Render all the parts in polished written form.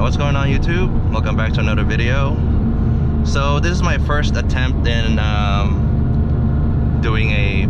What's going on, YouTube? Welcome back to another video. So this is my first attempt in doing a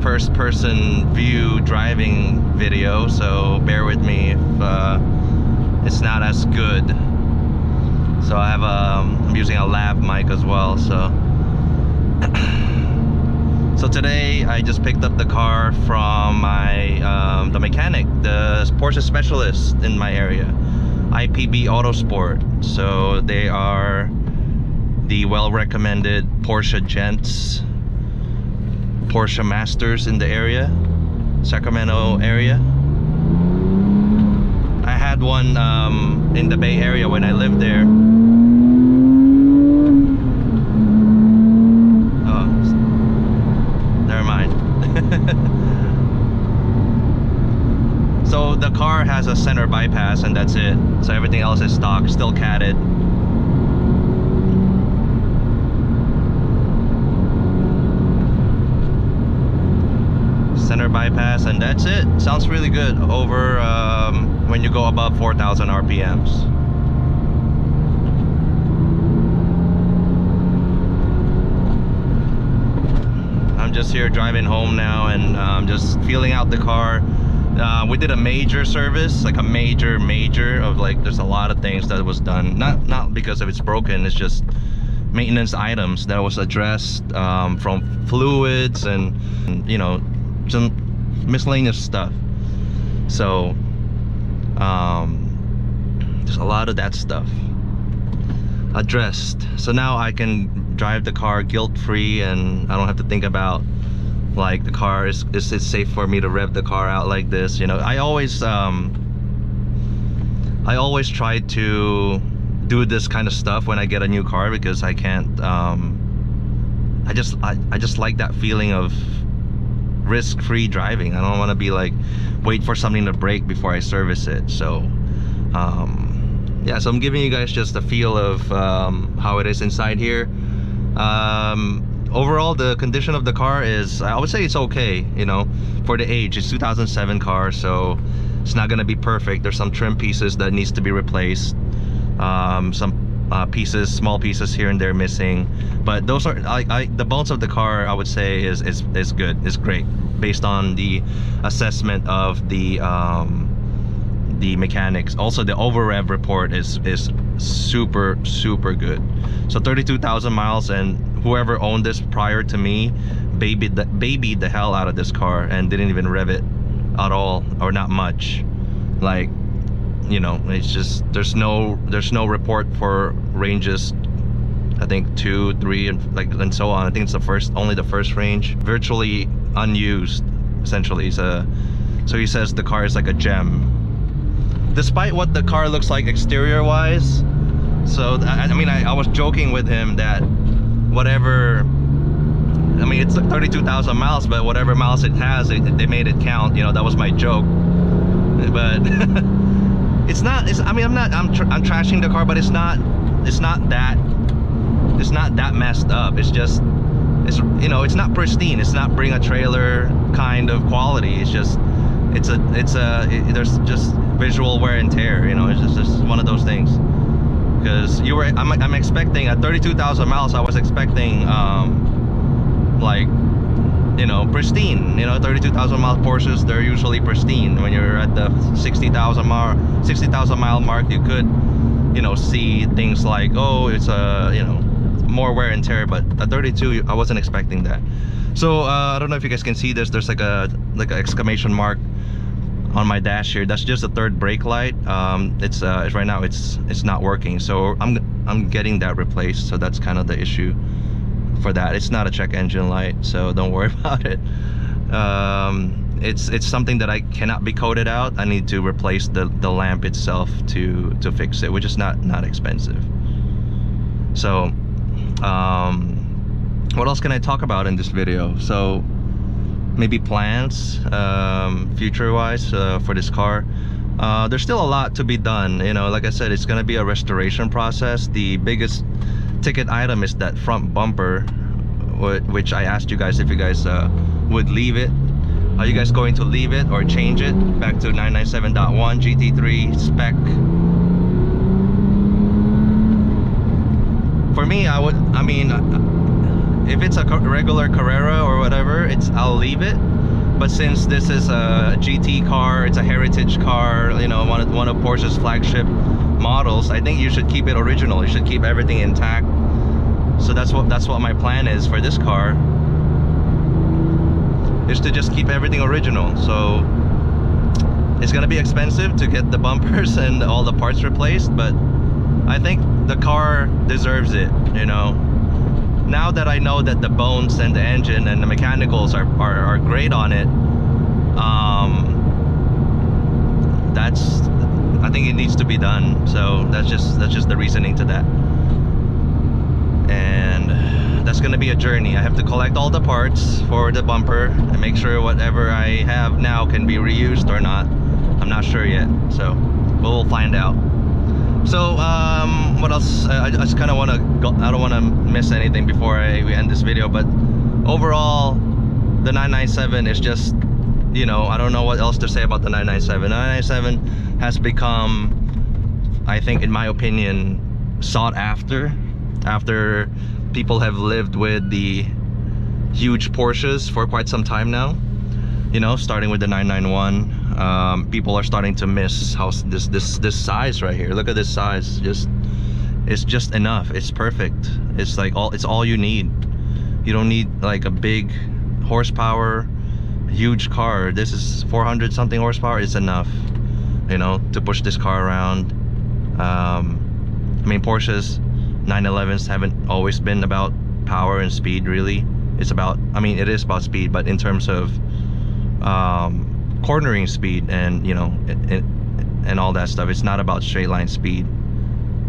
first-person view driving video, so bear with me if it's not as good. So I have I'm using a lav mic as well. So today I just picked up the car from my the mechanic, the Porsche specialist in my area, IPB Autosport. So they are the well-recommended Porsche gents, Porsche masters in the area, Sacramento area. I had one in the Bay Area when I lived there. So the car has a center bypass and that's it. So everything else is stock, still catted. Center bypass and that's it. Sounds really good over when you go above 4,000 RPMs. I'm just here driving home now and just feeling out the car. We did a major service, like a major of like, there's a lot of things that was done, not because of it's broken, it's just maintenance items that was addressed, from fluids and you know, some miscellaneous stuff. So there's a lot of that stuff addressed, so now I can drive the car guilt-free and I don't have to think about like the car is it safe for me to rev the car out like this. You know, I always try to do this kind of stuff when I get a new car because I can't I just like that feeling of risk-free driving. I don't want to be like wait for something to break before I service it. So yeah, so I'm giving you guys just a feel of how it is inside here. Overall, the condition of the car is, I would say it's okay, you know, for the age. It's 2007 car, so it's not gonna be perfect. There's some trim pieces that needs to be replaced, some pieces, small pieces here and there missing, but those are the bones of the car, I would say is good, is great, based on the assessment of the mechanics. Also, the over rev report is super good. So 32,000 miles, and whoever owned this prior to me babied the hell out of this car and didn't even rev it at all, or not much. Like, you know, it's just there's no report for ranges, I think 2, 3 and like and so on. I think it's only the first range, virtually unused essentially. So he says the car is like a gem, despite what the car looks like exterior wise. So I mean, I was joking with him that whatever, I mean, it's like 32,000 miles, but whatever miles it has, they made it count, you know. That was my joke. But I mean, I'm trashing the car, but it's not that messed up. It's just, you know, it's not pristine. It's not bring a trailer kind of quality. It's just there's just visual wear and tear, you know. It's just one of those things. Because I'm expecting at 32,000 miles, I was expecting like, you know, pristine. You know, 32,000 mile Porsches, they're usually pristine. When you're at the 60,000 mile mark, you could, you know, see things like, oh, it's you know, more wear and tear. But at 32, I wasn't expecting that. So I don't know if you guys can see this. There's like an exclamation mark on my dash here. That's just the third brake light. It's right now it's not working, so I'm getting that replaced. So that's kind of the issue for that. It's not a check engine light, so don't worry about it. It's something that I cannot be coated out. I need to replace the lamp itself to fix it, which is not expensive. So what else can I talk about in this video? So maybe plans future wise for this car. There's still a lot to be done, you know. Like I said, it's gonna be a restoration process. The biggest ticket item is that front bumper, which I asked you guys if you guys would leave it. Are you guys going to leave it or change it back to 997.1 GT3 spec For me, I mean, if it's a regular Carrera or whatever, I'll leave it. But since this is a GT car, it's a heritage car, you know, one of Porsche's flagship models, I think you should keep it original. You should keep everything intact. So that's what my plan is for this car, is to just keep everything original. So it's gonna be expensive to get the bumpers and all the parts replaced, but I think the car deserves it, you know. Now that I know that the bones and the engine and the mechanicals are great on it, I think it needs to be done. So that's just the reasoning to that. And that's gonna be a journey. I have to collect all the parts for the bumper and make sure whatever I have now can be reused or not. I'm not sure yet, so we'll find out. So what else? I just kind of want to go, I don't want to miss anything before we end this video, but overall the 997 is just, you know, I don't know what else to say about the 997. 997 has become, I think in my opinion, sought after people have lived with the huge Porsches for quite some time now, you know, starting with the 991. People are starting to miss how this size right here. Look at this size. It's just enough. It's perfect. It's like it's all you need. You don't need like a big horsepower huge car. This is 400 something horsepower. It's enough, you know, to push this car around. I mean, Porsche's 911s haven't always been about power and speed, really. It's about, I mean, it is about speed, but in terms of cornering speed and, you know, and all that stuff, it's not about straight line speed.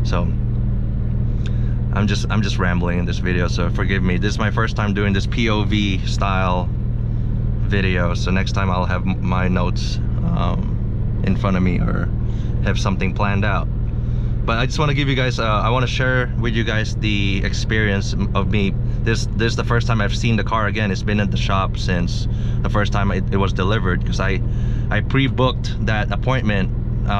So I'm just rambling in this video, so forgive me. This is my first time doing this POV style video, so next time I'll have my notes in front of me or have something planned out. But I just want to give you guys, I want to share with you guys the experience of me. This is the first time I've seen the car again. It's been at the shop since the first time it was delivered, because I pre-booked that appointment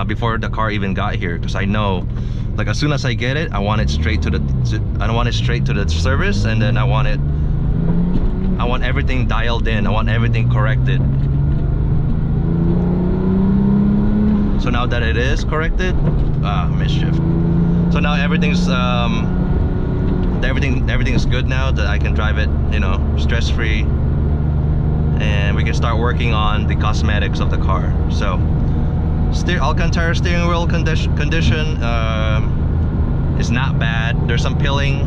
before the car even got here, because I know, like, as soon as I get it, I want it straight to the service, and then I want everything dialed in. I want everything corrected. So now that it is corrected, mischief. So now everything's everything is good now, that I can drive it, you know, stress-free, and we can start working on the cosmetics of the car. So Alcantara steering wheel condition is not bad. There's some pilling,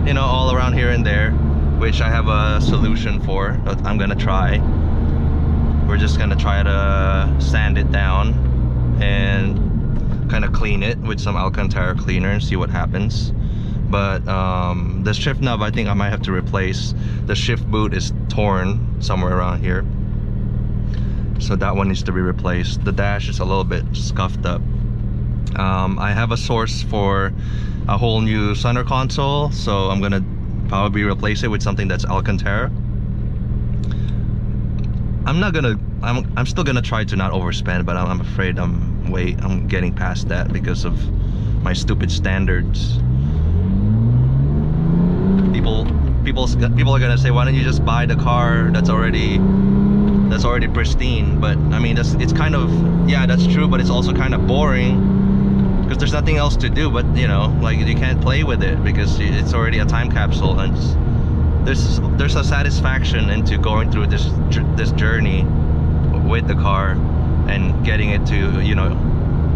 you know, all around here and there, which I have a solution for that I'm gonna try. We're just gonna try to sand it down and kind of clean it with some Alcantara cleaner and see what happens. But the shift knob, I think I might have to replace. The shift boot is torn somewhere around here, so that one needs to be replaced. The dash is a little bit scuffed up. I have a source for a whole new center console, so I'm gonna probably replace it with something that's Alcantara. I'm still gonna try to not overspend, but I'm afraid I'm getting past that because of my stupid standards. People are gonna say, why don't you just buy the car that's already pristine? But I mean, it's kind of, yeah, that's true, but it's also kind of boring because there's nothing else to do. But, you know, like, you can't play with it because it's already a time capsule, and there's a satisfaction into going through this journey with the car and getting it to, you know,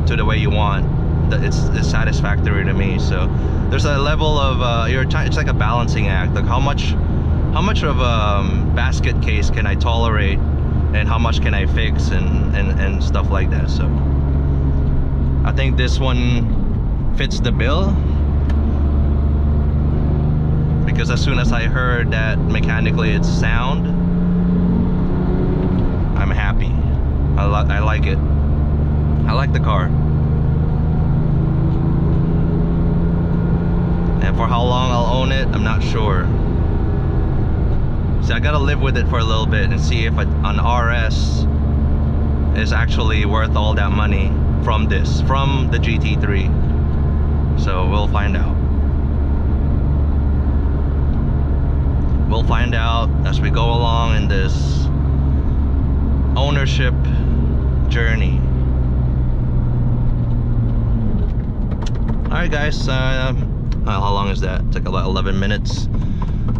to the way you want. It's satisfactory to me. So there's a level of it's like a balancing act. Like, how much of a basket case can I tolerate, and how much can I fix, and stuff like that. So I think this one fits the bill, because as soon as I heard that mechanically it's sound, I'm happy. I like it. I like the car. And for how long I'll own it, I'm not sure. So I gotta live with it for a little bit and see if an RS is actually worth all that money from the GT3. So we'll find out. we'll find out as we go along in this ownership journey. Alright guys, how long is that? Took about 11 minutes.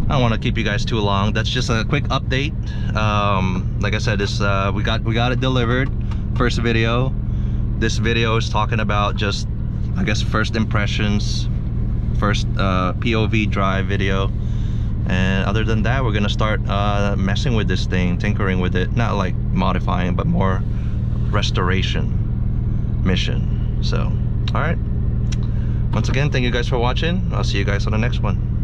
I don't want to keep you guys too long. That's just a quick update. Like I said, this we got it delivered. First video. This video is talking about just, I guess, first impressions, first POV drive video. And other than that, we're gonna start messing with this thing, tinkering with it. Not like modifying, but more restoration mission. So, all right. Once again, thank you guys for watching. I'll see you guys on the next one.